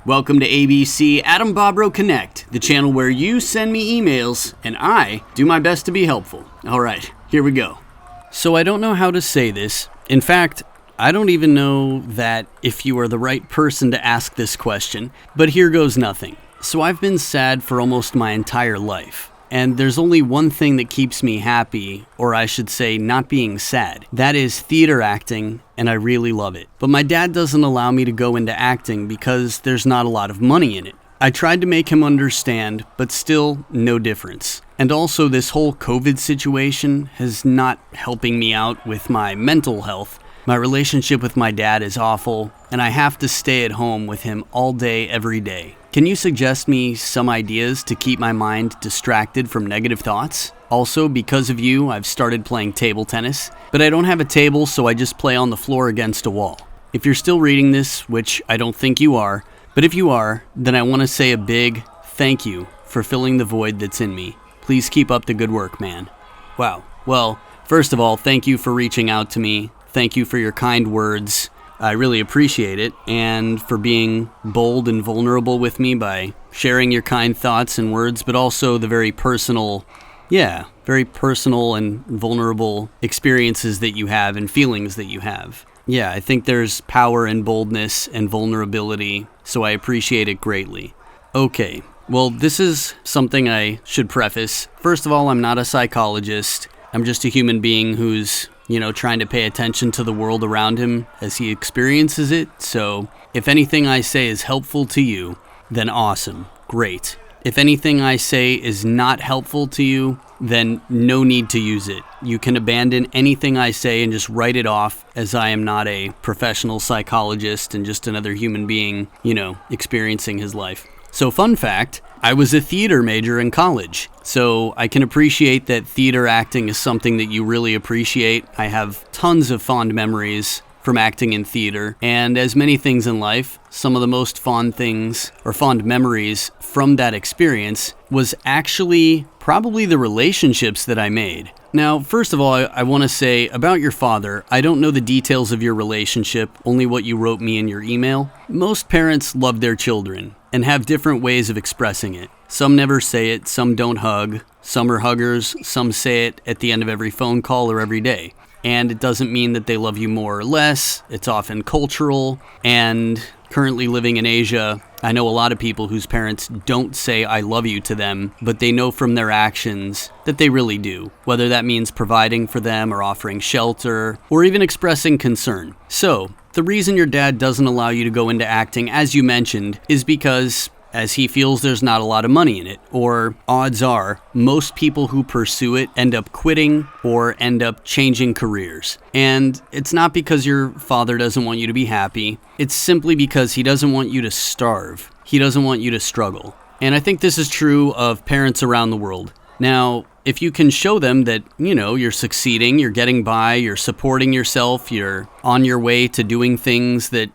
Welcome to ABC AdamBobrowConnect, the channel where you send me emails and I do my best to be helpful. Alright, here we go. So I don't know how to say this. In fact, I don't even know that if you are the right person to ask this question, but here goes nothing. So I've been sad for almost my entire life. And there's only one thing that keeps me happy, or I should say not being sad. That is theater acting, and I really love it. But my dad doesn't allow me to go into acting because there's not a lot of money in it. I tried to make him understand, but still no difference. And also this whole COVID situation is not helping me out with my mental health. My relationship with my dad is awful, and I have to stay at home with him all day, every day. Can you suggest me some ideas to keep my mind distracted from negative thoughts? Also, because of you, I've started playing table tennis, but I don't have a table, so I just play on the floor against a wall. If you're still reading this, which I don't think you are, but if you are, then I want to say a big thank you for filling the void that's in me. Please keep up the good work, man. Wow. Well, first of all, thank you for reaching out to me. Thank you for your kind words. I really appreciate it, and for being bold and vulnerable with me by sharing your kind thoughts and words, but also the very personal and vulnerable experiences that you have and feelings that you have. Yeah, I think there's power in boldness and vulnerability, so I appreciate it greatly. Okay, well, this is something I should preface. First of all, I'm not a psychologist. I'm just a human being who's trying to pay attention to the world around him as he experiences it. So if anything I say is helpful to you, then awesome, great. If anything I say is not helpful to you, then no need to use it. You can abandon anything I say and just write it off, as I am not a professional psychologist and just another human being, experiencing his life. So fun fact, I was a theater major in college, so I can appreciate that theater acting is something that you really appreciate. I have tons of fond memories from acting in theater, and as many things in life, some of the most fond things or fond memories from that experience was actually probably the relationships that I made. Now, first of all, I want to say about your father, I don't know the details of your relationship, only what you wrote me in your email. Most parents love their children and have different ways of expressing it. Some never say it, some don't hug, some are huggers, some say it at the end of every phone call or every day. And it doesn't mean that they love you more or less. It's often cultural. And currently living in Asia, I know a lot of people whose parents don't say I love you to them, but they know from their actions that they really do, whether that means providing for them or offering shelter or even expressing concern. So, the reason your dad doesn't allow you to go into acting, as you mentioned, is because as he feels there's not a lot of money in it, or odds are, most people who pursue it end up quitting or end up changing careers. And it's not because your father doesn't want you to be happy, it's simply because he doesn't want you to starve. He doesn't want you to struggle. And I think this is true of parents around the world. Now, if you can show them that, you're succeeding, you're getting by, you're supporting yourself, you're on your way to doing things that,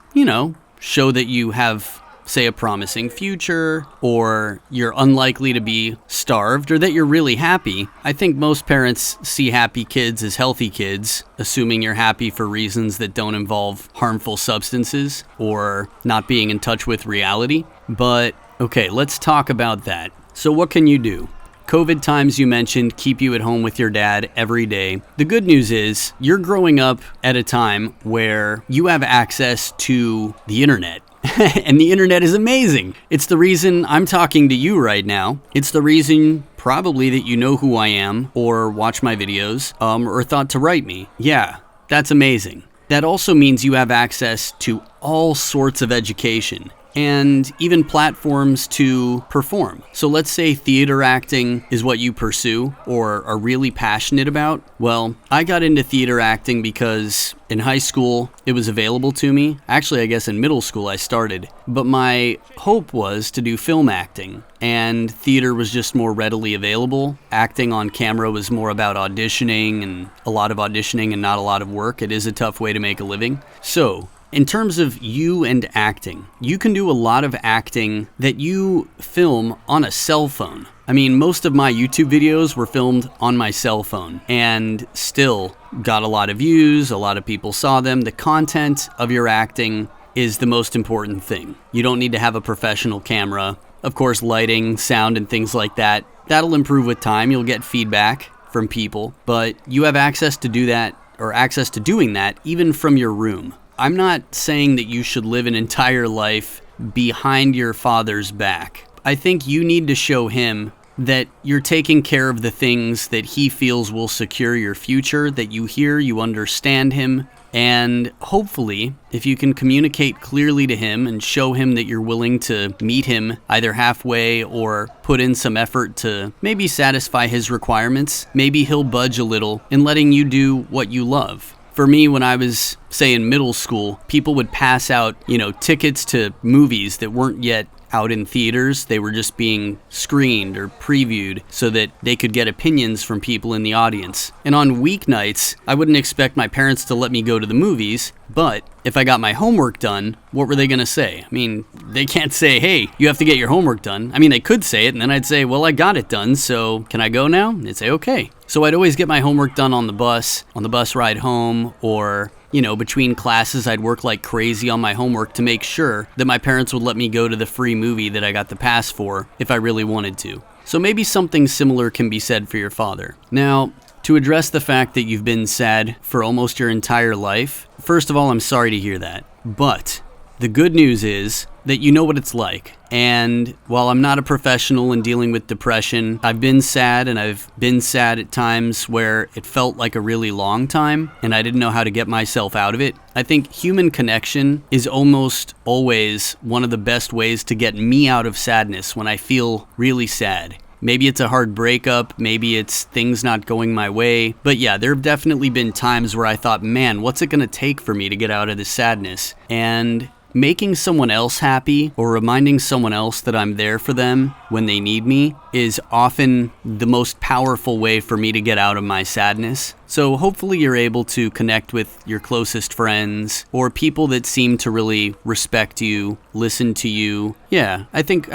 show that you have, say, a promising future, or you're unlikely to be starved, or that you're really happy. I think most parents see happy kids as healthy kids, assuming you're happy for reasons that don't involve harmful substances or not being in touch with reality. But, okay, let's talk about that. So what can you do? COVID times you mentioned keep you at home with your dad every day. The good news is you're growing up at a time where you have access to the internet. And the internet is amazing. It's the reason I'm talking to you right now. It's the reason probably that you know who I am or watch my videos or thought to write me. Yeah, that's amazing. That also means you have access to all sorts of education and even platforms to perform. So let's say theater acting is what you pursue or are really passionate about. Well, I got into theater acting because in high school it was available to me. Actually, I guess in middle school I started. But my hope was to do film acting, and theater was just more readily available. Acting on camera was more about auditioning, and a lot of auditioning and not a lot of work. It is a tough way to make a living. So, in terms of you and acting, you can do a lot of acting that you film on a cell phone. I mean, most of my YouTube videos were filmed on my cell phone and still got a lot of views, a lot of people saw them. The content of your acting is the most important thing. You don't need to have a professional camera. Of course, lighting, sound, and things like that, that'll improve with time. You'll get feedback from people, but you have access to do that, or access to doing that, even from your room. I'm not saying that you should live an entire life behind your father's back. I think you need to show him that you're taking care of the things that he feels will secure your future, that you hear, you understand him, and hopefully, if you can communicate clearly to him and show him that you're willing to meet him either halfway or put in some effort to maybe satisfy his requirements, maybe he'll budge a little in letting you do what you love. For me, when I was, say, in middle school, people would pass out, tickets to movies that weren't yet out in theaters. They were just being screened or previewed so that they could get opinions from people in the audience. And on weeknights, I wouldn't expect my parents to let me go to the movies, but if I got my homework done, what were they going to say? I mean, they can't say, hey, you have to get your homework done. I mean, they could say it, and then I'd say, well, I got it done, so can I go now? And they'd say, okay. So I'd always get my homework done on the bus ride home, or between classes, I'd work like crazy on my homework to make sure that my parents would let me go to the free movie that I got the pass for if I really wanted to. So maybe something similar can be said for your father. Now, to address the fact that you've been sad for almost your entire life, first of all, I'm sorry to hear that. But the good news is that you know what it's like. And while I'm not a professional in dealing with depression, I've been sad, and I've been sad at times where it felt like a really long time and I didn't know how to get myself out of it. I think human connection is almost always one of the best ways to get me out of sadness when I feel really sad. Maybe it's a hard breakup, maybe it's things not going my way, but yeah, there have definitely been times where I thought, man, what's it gonna take for me to get out of this sadness? And making someone else happy or reminding someone else that I'm there for them when they need me is often the most powerful way for me to get out of my sadness. So hopefully you're able to connect with your closest friends or people that seem to really respect you, listen to you. Yeah, I think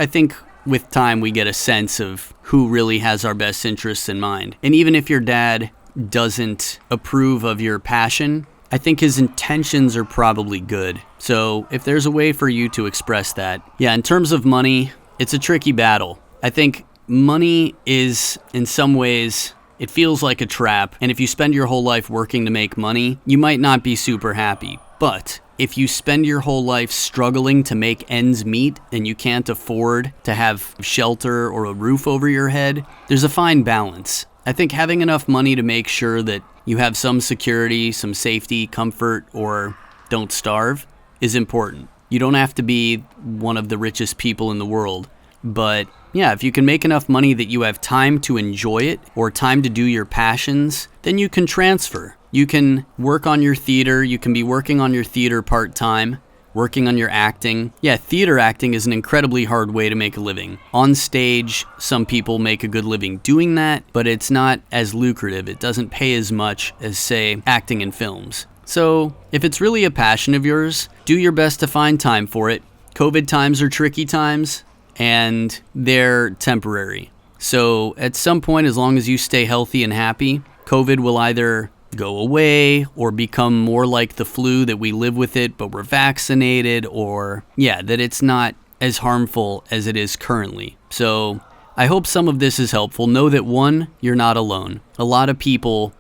with time we get a sense of who really has our best interests in mind. And even if your dad doesn't approve of your passion, I think his intentions are probably good. So if there's a way for you to express that. Yeah, in terms of money, it's a tricky battle. I think money is, in some ways, it feels like a trap. And if you spend your whole life working to make money, you might not be super happy. But if you spend your whole life struggling to make ends meet and you can't afford to have shelter or a roof over your head, there's a fine balance. I think having enough money to make sure that you have some security, some safety, comfort, or don't starve is important. You don't have to be one of the richest people in the world. But yeah, if you can make enough money that you have time to enjoy it or time to do your passions, then you can transfer. You can work on your theater. You can be working on your theater part-time, working on your acting. Yeah, theater acting is an incredibly hard way to make a living. On stage, some people make a good living doing that, but it's not as lucrative. It doesn't pay as much as, say, acting in films. So, if it's really a passion of yours, do your best to find time for it. COVID times are tricky times, and they're temporary. So, at some point, as long as you stay healthy and happy, COVID will either go away or become more like the flu, that we live with it but we're vaccinated, or that it's not as harmful as it is currently. So I hope some of this is helpful. Know that one, you're not alone. A lot of people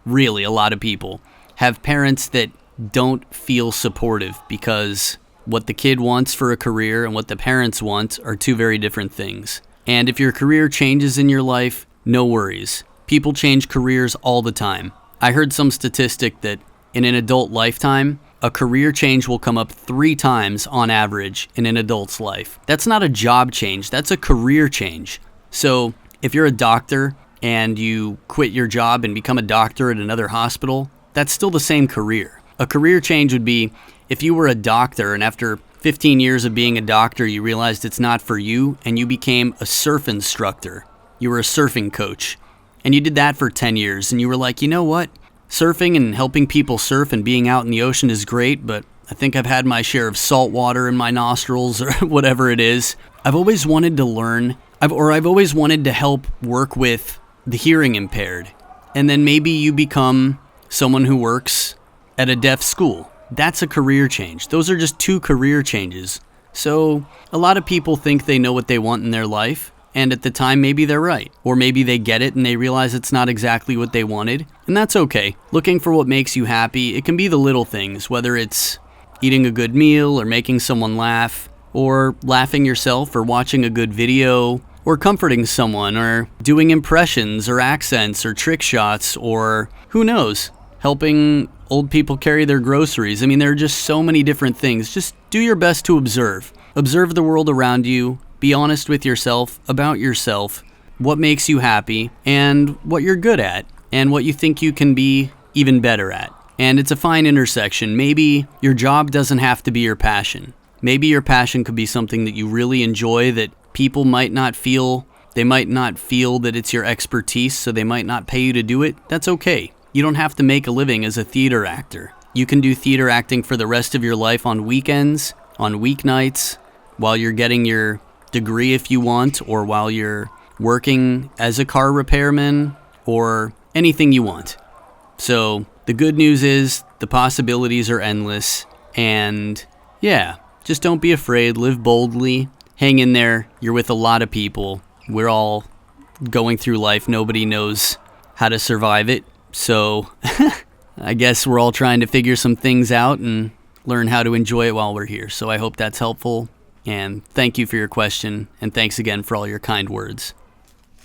really a lot of people have parents that don't feel supportive because what the kid wants for a career and what the parents want are two very different things. And if your career changes in your life, no worries. People change careers all the time. I heard some statistic that in an adult lifetime, a career change will come up 3 times on average in an adult's life. That's not a job change, that's a career change. So if you're a doctor and you quit your job and become a doctor at another hospital, that's still the same career. A career change would be if you were a doctor and after 15 years of being a doctor, you realized it's not for you and you became a surf instructor. You were a surfing coach. And you did that for 10 years, and you were like, you know what? Surfing and helping people surf and being out in the ocean is great, but I think I've had my share of salt water in my nostrils or whatever it is. I've always wanted to learn, I've always wanted to help work with the hearing impaired. And then maybe you become someone who works at a deaf school. that's a career change. Those are just 2 career changes. So a lot of people think they know what they want in their life, and at the time maybe they're right. Or maybe they get it and they realize it's not exactly what they wanted, and that's okay. Looking for what makes you happy, it can be the little things, whether it's eating a good meal or making someone laugh, or laughing yourself or watching a good video, or comforting someone, or doing impressions or accents or trick shots, or who knows, helping old people carry their groceries. I mean, there are just so many different things. Just do your best to observe. Observe the world around you. Be honest with yourself about yourself, what makes you happy, and what you're good at, and what you think you can be even better at. And it's a fine intersection. Maybe your job doesn't have to be your passion. Maybe your passion could be something that you really enjoy that people might not feel. They might not feel that it's your expertise, so they might not pay you to do it. That's okay. You don't have to make a living as a theater actor. You can do theater acting for the rest of your life on weekends, on weeknights, while you're getting your degree if you want, or while you're working as a car repairman, or anything you want. So the good news is the possibilities are endless, and yeah, just don't be afraid, live boldly, hang in there. You're with a lot of people. We're all going through life. Nobody knows how to survive it. So I guess we're all trying to figure some things out and learn how to enjoy it while we're here. So I hope that's helpful. And thank you for your question. And thanks again for all your kind words.